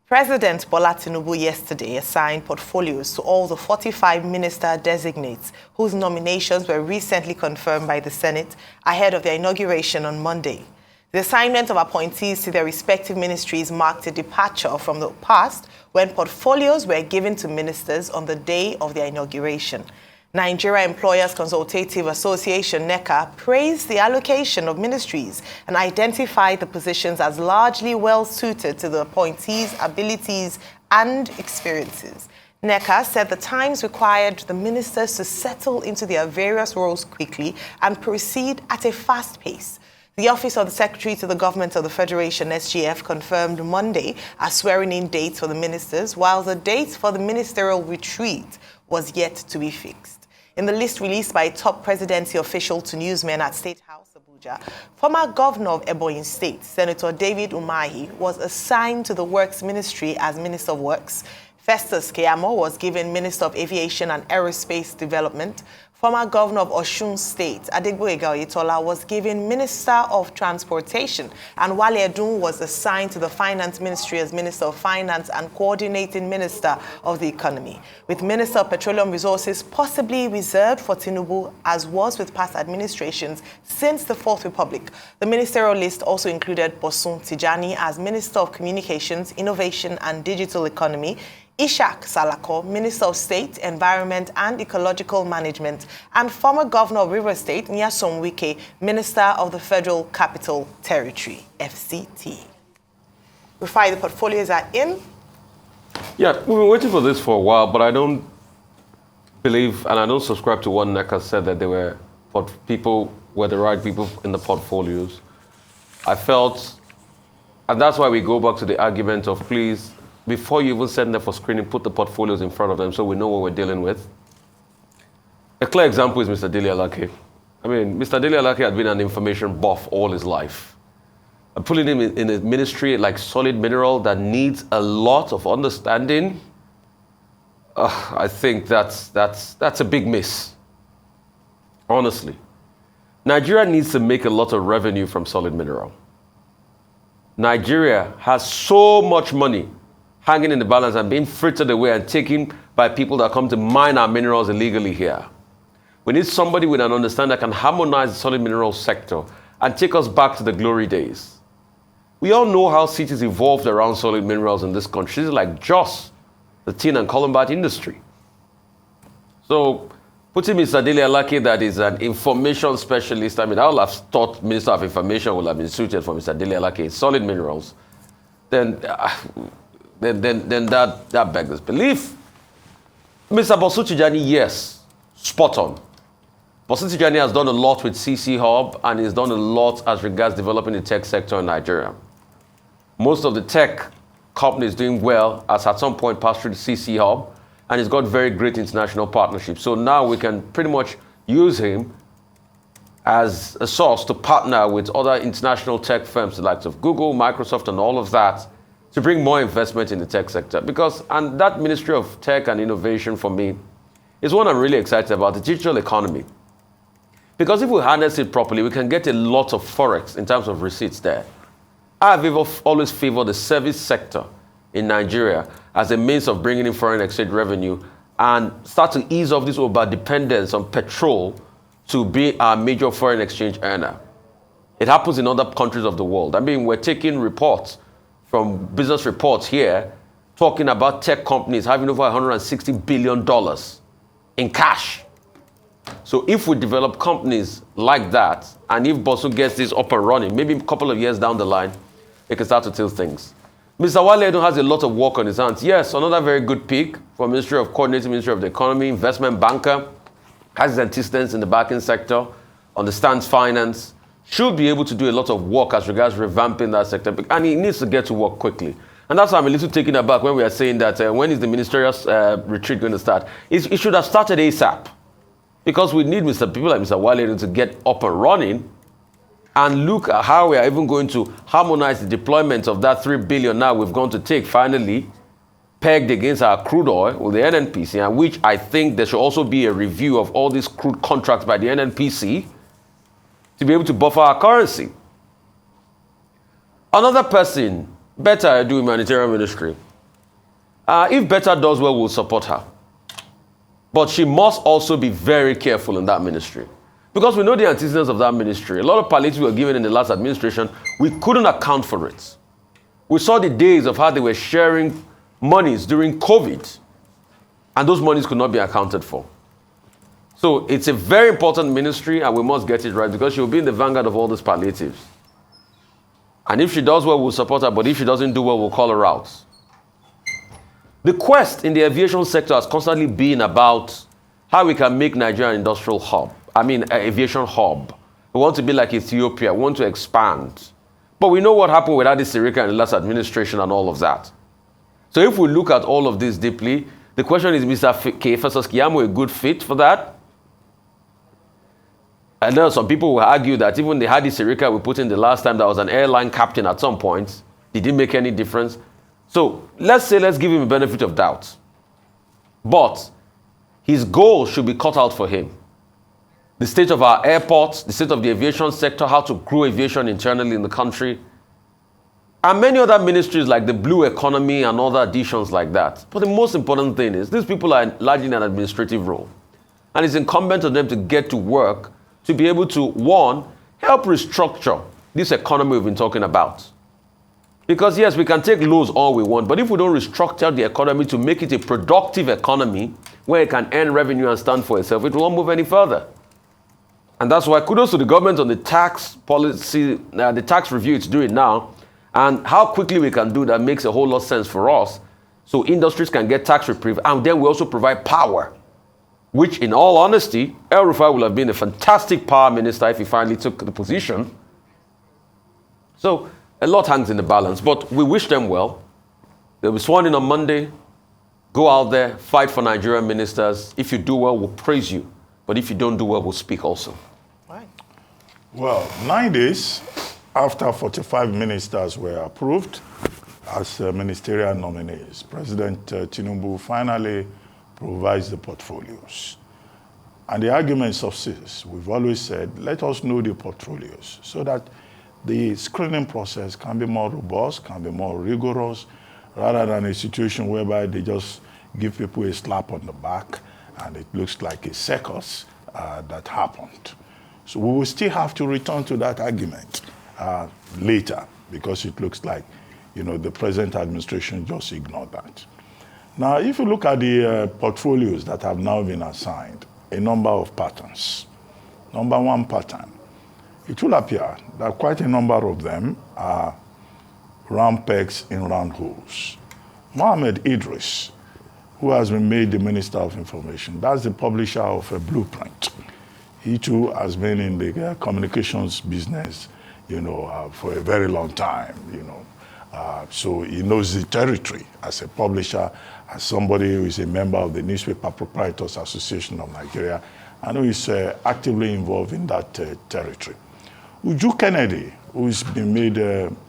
President Bola Tinubu yesterday assigned portfolios to all the 45 minister designates whose nominations were recently confirmed by the Senate ahead of their inauguration on Monday. The assignment of appointees to their respective ministries marked a departure from the past when portfolios were given to ministers on the day of their inauguration. Nigeria Employers Consultative Association (NECA) praised the allocation of ministries and identified the positions as largely well-suited to the appointees' abilities and experiences. NECA said the times required the ministers to settle into their various roles quickly and proceed at a fast pace. The Office of the Secretary to the Government of the Federation, SGF, confirmed Monday a swearing-in date for the ministers, while the date for the ministerial retreat was yet to be fixed. In the list released by a top presidency official to newsmen at State House, Abuja, former governor of Ebonyi State, Senator David Umahi, was assigned to the Works Ministry as Minister of Works. Festus Keyamo was given Minister of Aviation and Aerospace Development. Former governor of Osun State, Adegboyega Oyetola, was given Minister of Transportation, and Wale Edun was assigned to the Finance Ministry as Minister of Finance and Coordinating Minister of the Economy, with Minister of Petroleum Resources possibly reserved for Tinubu, as was with past administrations since the Fourth Republic. The ministerial list also included Bosun Tijani as Minister of Communications, Innovation and Digital Economy, Ishak Salako, Minister of State, Environment and Ecological Management, and former Governor of Rivers State, Nyesom Wike, Minister of the Federal Capital Territory, FCT. Rufai, the portfolios are in? Yeah, we've been waiting for this for a while, but I don't believe, and I don't subscribe to what NECA said, that they were the right people in the portfolios. I felt, and that's why we go back to the argument of, please, before you even send them for screening, put the portfolios in front of them so we know what we're dealing with. A clear example is Mr. Dele Alake. I mean, Mr. Dele Alake had been an information buff all his life. And putting him in a ministry like Solid Mineral that needs a lot of understanding, I think that's a big miss, honestly. Nigeria needs to make a lot of revenue from Solid Mineral. Nigeria has so much money hanging in the balance and being frittered away and taken by people that come to mine our minerals illegally here. We need somebody with an understanding that can harmonize the solid mineral sector and take us back to the glory days. We all know how cities evolved around solid minerals in this country. Cities like Jos, the tin and columbite industry. So putting Mr. Dele Alake, that is an information specialist, I mean, I would have thought Minister of Information would have been suited for Mr. Dele Alake, solid minerals. Then that beggars belief. Mr. Bosun Tijani, yes, spot on. Bosun Tijani has done a lot with CC Hub and he's done a lot as regards developing the tech sector in Nigeria. Most of the tech companies doing well has at some point passed through the CC Hub and he's got very great international partnerships. So now we can pretty much use him as a source to partner with other international tech firms, the likes of Google, Microsoft, and all of that, to bring more investment in the tech sector. And that Ministry of Tech and Innovation for me is one I'm really excited about, the digital economy. Because if we harness it properly, we can get a lot of forex in terms of receipts there. I've always favored the service sector in Nigeria as a means of bringing in foreign exchange revenue and start to ease off this over-dependence on petrol to be our major foreign exchange earner. It happens in other countries of the world. I mean, we're taking reports from business reports here talking about tech companies having over $160 billion in cash. So if we develop companies like that, and if Bosun gets this up and running, maybe a couple of years down the line, it can start to tilt things. Mr. Wale Edun has a lot of work on his hands. Yes, another very good pick for Ministry of Coordinating Ministry of the Economy, investment banker, has his antecedents in the banking sector, understands finance, should be able to do a lot of work as regards revamping that sector, and he needs to get to work quickly. And that's why I'm a little taken aback when we are saying that when is the ministerial retreat going to start? It should have started ASAP, because we need people like Mr. Wale to get up and running and look at how we are even going to harmonize the deployment of that $3 billion now we've gone to take finally, pegged against our crude oil with the NNPC, and which I think there should also be a review of all these crude contracts by the NNPC to be able to buffer our currency. Another person, better I do humanitarian ministry. If Better does well, we'll support her. But she must also be very careful in that ministry. Because we know the antecedents of that ministry. A lot of palliatives were given in the last administration. We couldn't account for it. We saw the days of how they were sharing monies during COVID. And those monies could not be accounted for. So it's a very important ministry and we must get it right because she will be in the vanguard of all these palliatives. And if she does well, we'll support her. But if she doesn't do well, we'll call her out. The quest in the aviation sector has constantly been about how we can make Nigeria an industrial hub. Aviation hub. We want to be like Ethiopia. We want to expand. But we know what happened with Addis Sirika in the last administration and all of that. So if we look at all of this deeply, the question is, Mr. Festus Keyamo a good fit for that? I know some people will argue that even the Addis Sirika we put in the last time that was an airline captain at some point, did it make any difference? So let's give him a benefit of doubt. But his goal should be cut out for him. The state of our airports, the state of the aviation sector, how to grow aviation internally in the country, and many other ministries like the blue economy and other additions like that. But the most important thing is these people are largely in an administrative role. And it's incumbent on them to get to work to be able to, one, help restructure this economy we've been talking about. Because yes, we can take loans all we want, but if we don't restructure the economy to make it a productive economy where it can earn revenue and stand for itself, it won't move any further. And that's why kudos to the government on the tax policy, the tax review it's doing now, and how quickly we can do that makes a whole lot of sense for us. So industries can get tax reprieve, and then we also provide power, which in all honesty, El Rufai would have been a fantastic power minister if he finally took the position. So a lot hangs in the balance, but we wish them well. They'll be sworn in on Monday. Go out there, fight for Nigerian ministers. If you do well, we'll praise you. But if you don't do well, we'll speak also. Right. Well, 9 days after 45 ministers were approved as ministerial nominees, President Tinubu finally provides the portfolios. And the argument subsists. We've always said, let us know the portfolios so that the screening process can be more robust, can be more rigorous, rather than a situation whereby they just give people a slap on the back and it looks like a circus that happened. So we will still have to return to that argument later because it looks like, the present administration just ignored that. Now, if you look at the portfolios that have now been assigned, a number of patterns. Number one pattern, it will appear that quite a number of them are round pegs in round holes. Mohammed Idris, who has been made the Minister of Information, that's the publisher of a blueprint. He too has been in the communications business, for a very long time, so he knows the territory as a publisher, as somebody who is a member of the Newspaper Proprietors Association of Nigeria, and who is actively involved in that territory. Uju Kennedy, who's been made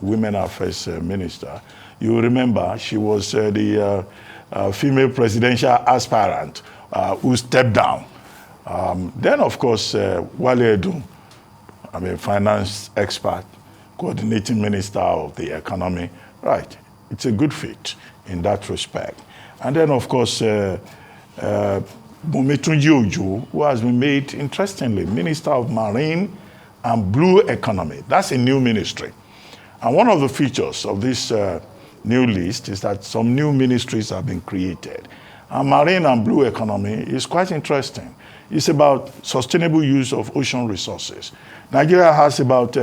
Women Affairs Minister, you remember she was the female presidential aspirant who stepped down. Then, of course, Wale Edun, finance expert, coordinating minister of the economy. Right, it's a good fit in that respect. And then, of course, Bumetunji Ojo, who has been made, interestingly, Minister of Marine and Blue Economy. That's a new ministry. And one of the features of this new list is that some new ministries have been created. And Marine and Blue Economy is quite interesting. It's about sustainable use of ocean resources. Nigeria has about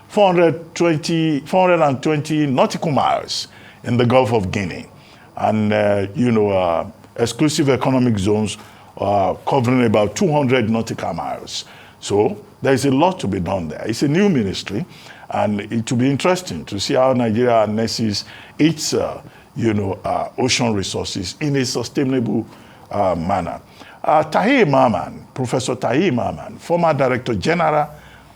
420 nautical miles in the Gulf of Guinea. And, exclusive economic zones covering about 200 nautical miles. So there's a lot to be done there. It's a new ministry, and it will be interesting to see how Nigeria harnesses its, ocean resources in a sustainable manner. Tahir Mamman, Professor Tahir Mamman, former Director General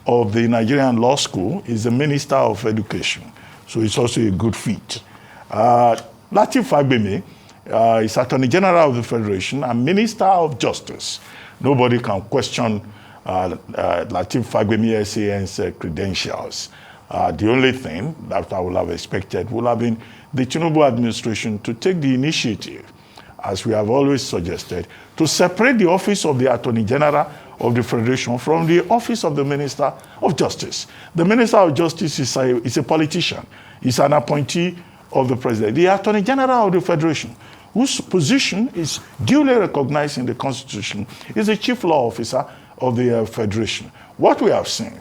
of the Nigerian Law School, is the Minister of Education. So it's also a good fit. Lateef Fagbemi is Attorney General of the Federation and Minister of Justice. Nobody can question Lateef Fagbemi SAN's credentials. The only thing that I would have expected would have been the Tinubu administration to take the initiative, as we have always suggested, to separate the office of the Attorney General of the Federation from the office of the Minister of Justice. The Minister of Justice is a politician. He's an appointee of the President. The Attorney General of the Federation, whose position is duly recognized in the Constitution, is the Chief Law Officer of the Federation. What we have seen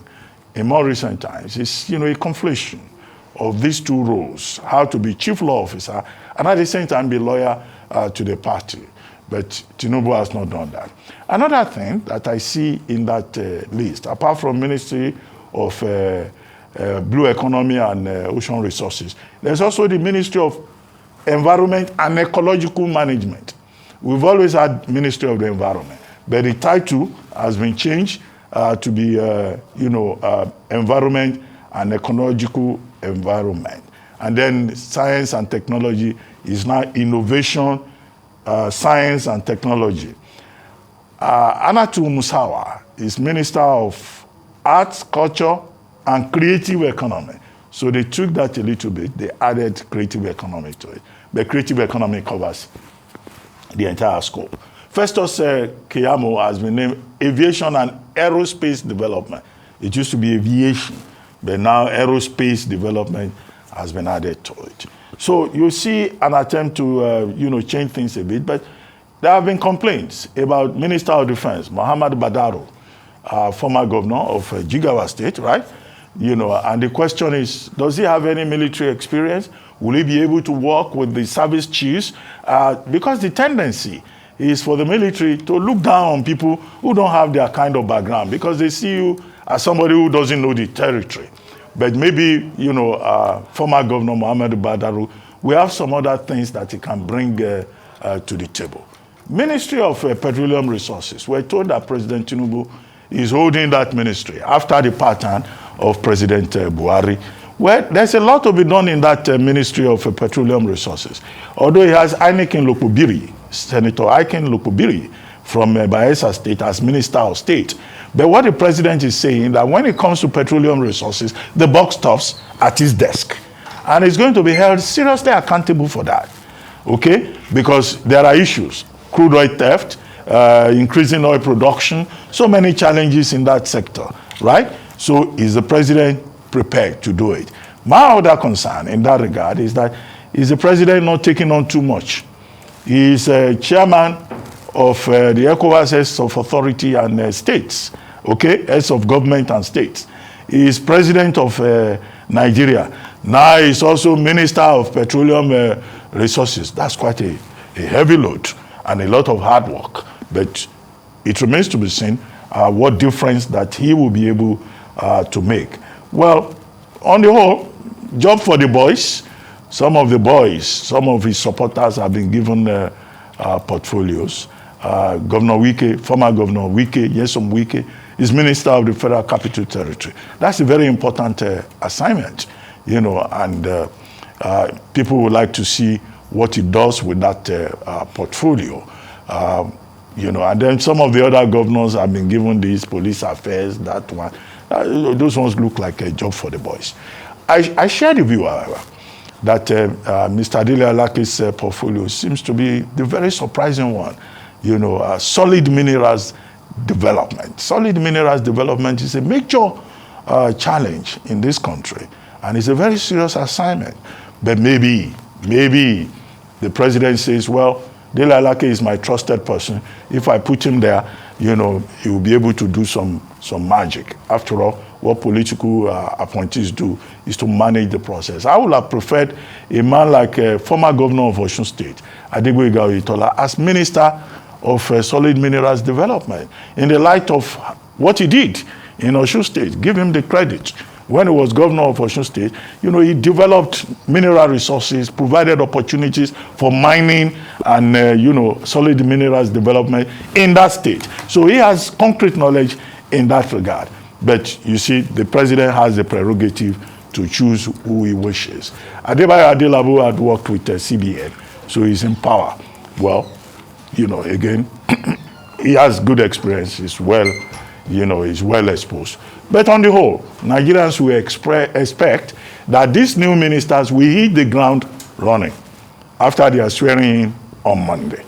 in more recent times is, a conflation of these two roles, how to be Chief Law Officer and at the same time be lawyer to the party. But Tinubu has not done that. Another thing that I see in that list, apart from Ministry of Blue Economy and Ocean Resources, there's also the Ministry of Environment and Ecological Management. We've always had Ministry of the Environment, but the title has been changed to be, Environment and Ecological Environment. And then Science and Technology is now Innovation, Science and Technology. Anatu Musawa is Minister of Arts, Culture, and Creative Economy. So they took that a little bit. They added creative economy to it. But creative economy covers the entire scope. Festus Keyamo has been named Aviation and Aerospace Development. It used to be aviation, but now aerospace development has been added to it. So you see an attempt to, change things a bit, but there have been complaints about Minister of Defense, Muhammad Badaro, former governor of Jigawa State, right? And the question is, does he have any military experience? Will he be able to work with the service chiefs? Because the tendency is for the military to look down on people who don't have their kind of background because they see you as somebody who doesn't know the territory. But maybe, former Governor Muhammad Badaru, we have some other things that he can bring to the table. Ministry of Petroleum Resources. We're told that President Tinubu is holding that ministry after the pattern of President Buhari. Well, there's a lot to be done in that Ministry of Petroleum Resources. Although he has Aiken Lokubiri, Senator Aiken Lokubiri from Bayelsa State as Minister of State. But what the president is saying that when it comes to petroleum resources, the buck stops at his desk. And he's going to be held seriously accountable for that, okay? Because there are issues, crude oil theft, increasing oil production, so many challenges in that sector, right? So is the president prepared to do it? My other concern in that regard is that is the president not taking on too much? He is chairman of the ECOWAS Heads of Authority and States, okay, heads of government and states. He is president of Nigeria. Now he's also Minister of Petroleum Resources. That's quite a heavy load and a lot of hard work. But it remains to be seen what difference that he will be able to make. Well, on the whole, job for the boys. Some of the boys, some of his supporters have been given portfolios. Governor Wike, former Governor Wike, Nyesom Wike, is Minister of the Federal Capital Territory. That's a very important assignment, and people would like to see what he does with that portfolio. And then some of the other governors have been given these police affairs, that one. Those ones look like a job for the boys. I share the view, however, that Mr. Adele Alake's portfolio seems to be the very surprising one. Solid minerals development. Solid minerals development is a major challenge in this country, and it's a very serious assignment. But maybe the president says, well, Adele Alake is my trusted person. If I put him there, he will be able to do some magic. After all, what political appointees do is to manage the process. I would have preferred a man like former governor of Osun State, Adegboyega Oyetola, as Minister of Solid Minerals Development, in the light of what he did in Osun State. Give him the credit. When he was governor of Osun State, he developed mineral resources, provided opportunities for mining and, solid minerals development in that state. So he has concrete knowledge in that regard. But you see, the president has the prerogative to choose who he wishes. Adebayo Adelabu had worked with CBN, so he's in power. Well, again, he has good experience. He's well, is well exposed. But on the whole, Nigerians will expect that these new ministers will hit the ground running after they are swearing in on Monday.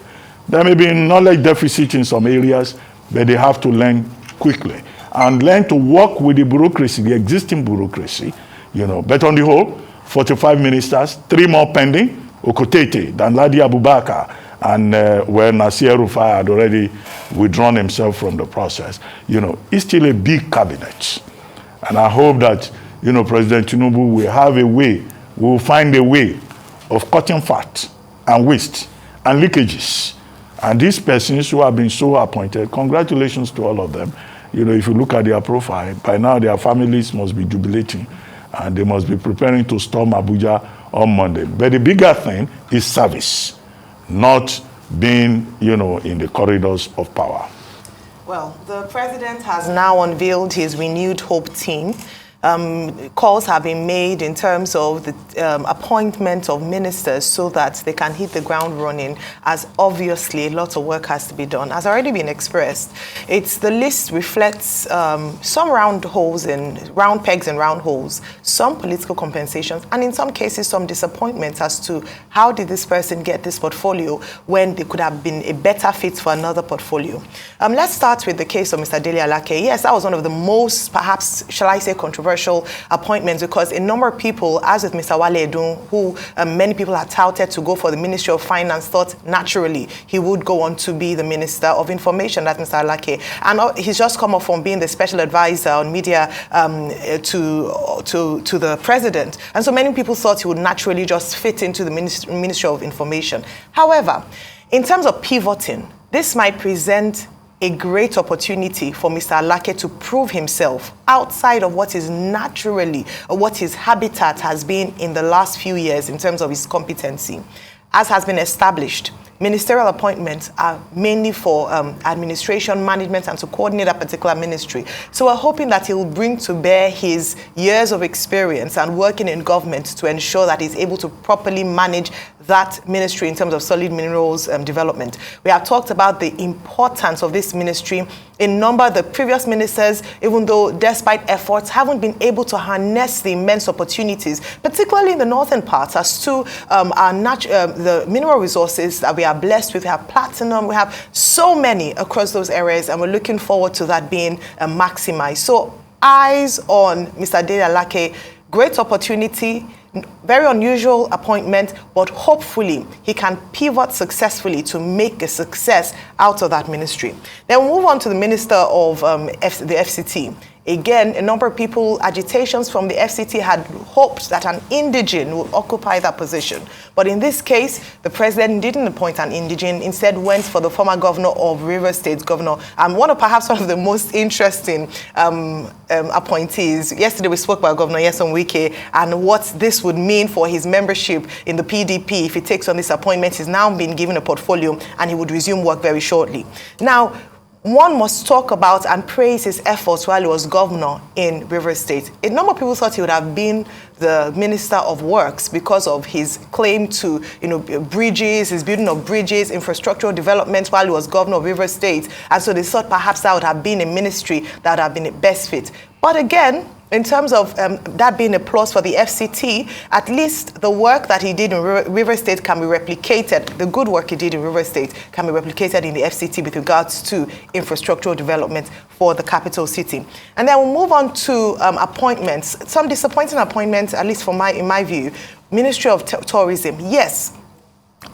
There may be knowledge deficit in some areas, but they have to learn quickly and learn to work with the bureaucracy, the existing bureaucracy, But on the whole, 45 ministers, 3 more pending, Okotete, Danladi Abubakar, and where Nasir Rufai had already withdrawn himself from the process. It's still a big cabinet. And I hope that, President Tinubu will find a way of cutting fat and waste and leakages. And these persons who have been so appointed, congratulations to all of them. If you look at their profile, by now their families must be jubilating and they must be preparing to storm Abuja on Monday. But the bigger thing is service, not being, in the corridors of power. Well, the president has now unveiled his renewed hope team. Calls have been made in terms of the appointment of ministers so that they can hit the ground running, as obviously a lot of work has to be done. Has already been expressed. The list reflects some round pegs and round holes, some political compensations, and in some cases some disappointments as to how did this person get this portfolio when they could have been a better fit for another portfolio. Let's start with the case of Mr. Dele Alake. Yes, that was one of the most, perhaps, shall I say, controversial appointments, because a number of people, as with Mr. Wale Edun, who many people had touted to go for the Ministry of Finance, thought naturally he would go on to be the Minister of Information, that's Mr. Alake. And he's just come off from being the special advisor on media to the president. And so many people thought he would naturally just fit into the Ministry of Information. However, in terms of pivoting, this might present a great opportunity for Mr. Alake to prove himself outside of what is naturally or what his habitat has been in the last few years in terms of his competency. As has been established, ministerial appointments are mainly for administration, management, and to coordinate a particular ministry. So we're hoping that he will bring to bear his years of experience and working in government to ensure that he's able to properly manage that ministry in terms of solid minerals development. We have talked about the importance of this ministry. In number, the previous ministers, even though despite efforts, haven't been able to harness the immense opportunities, particularly in the northern parts, as to the mineral resources that we are blessed with. We have platinum, we have so many across those areas, and we're looking forward to that being maximized. So eyes on Mr. Dele Alake, great opportunity, very unusual appointment, but hopefully he can pivot successfully to make a success out of that ministry. Then we'll move on to the Minister of the FCT. Again, a number of people, agitations from the FCT had hoped that an indigene would occupy that position. But in this case, the president didn't appoint an indigene, instead went for the former governor of Rivers State, one of the most interesting appointees. Yesterday we spoke about Governor Nyesom Wike and what this would mean for his membership in the PDP if he takes on this appointment. He's now been given a portfolio and he would resume work very shortly. Now, one must talk about and praise his efforts while he was governor in Rivers State. A number of people thought he would have been the Minister of Works because of his claim to, bridges, his building of bridges, infrastructural development while he was governor of Rivers State. And so they thought perhaps that would have been a ministry that would have been the best fit. But again, in terms of that being a plus for the FCT, at least the work that he did in Rivers State can be replicated. The good work he did in Rivers State can be replicated in the FCT with regards to infrastructural development for the capital city. And then we'll move on to appointments. Some disappointing appointments, at least in my view. Ministry of Tourism, yes.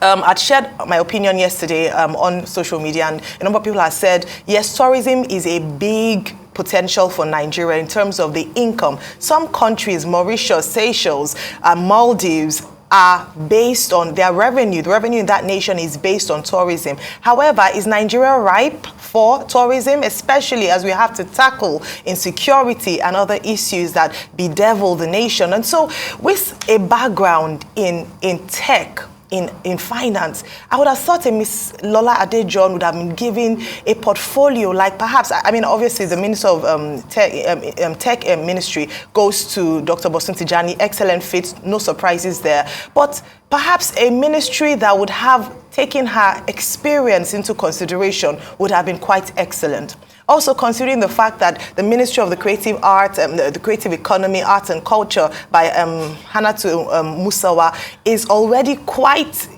I'd shared my opinion yesterday on social media, and a number of people have said, yes, tourism is a big potential for Nigeria in terms of the income. Some countries, Mauritius, Seychelles, Maldives, are based on their revenue. The revenue in that nation is based on tourism. However, is Nigeria ripe for tourism, especially as we have to tackle insecurity and other issues that bedevil the nation? And so with a background in tech, in finance, I would have thought a Miss Lola Adejohn would have been given a portfolio like perhaps, obviously the Minister of Tech Ministry goes to Dr. Bosun Tijani, excellent fit, no surprises there. But perhaps a ministry that would have taken her experience into consideration would have been quite excellent. Also considering the fact that the Ministry of the Creative Arts, the Creative Economy, Arts and Culture by Hannatu Musawa is already quite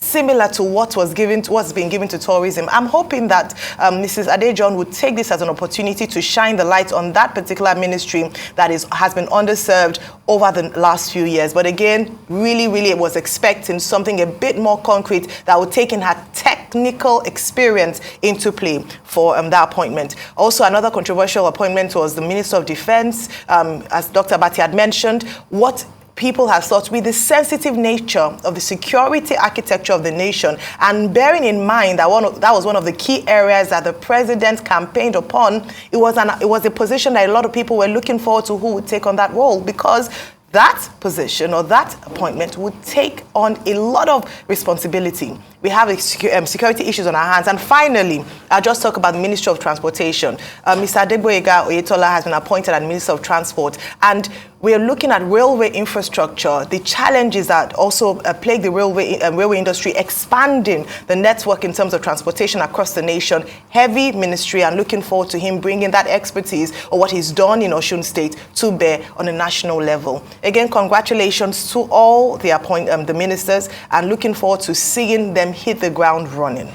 similar to what's been given to tourism. I'm hoping that Mrs. Adejon would take this as an opportunity to shine the light on that particular ministry that has been underserved over the last few years. But again, really was expecting something a bit more concrete that would take in her technical experience into play for that appointment. Also, another controversial appointment was the Minister of Defense, as Dr. Bati had mentioned. What people have thought, with the sensitive nature of the security architecture of the nation, and bearing in mind that that was one of the key areas that the president campaigned upon, it was a position that a lot of people were looking forward to who would take on that role, because that position or that appointment would take on a lot of responsibility. We have security issues on our hands. And finally, I'll just talk about the Ministry of Transportation. Mr. Adegboyega Oyetola has been appointed as Minister of Transport, and we're looking at railway infrastructure, the challenges that also plague the railway industry, expanding the network in terms of transportation across the nation. Heavy ministry, and looking forward to him bringing that expertise or what he's done in Osun State to bear on a national level. Again, congratulations to all the ministers, and looking forward to seeing them hit the ground running.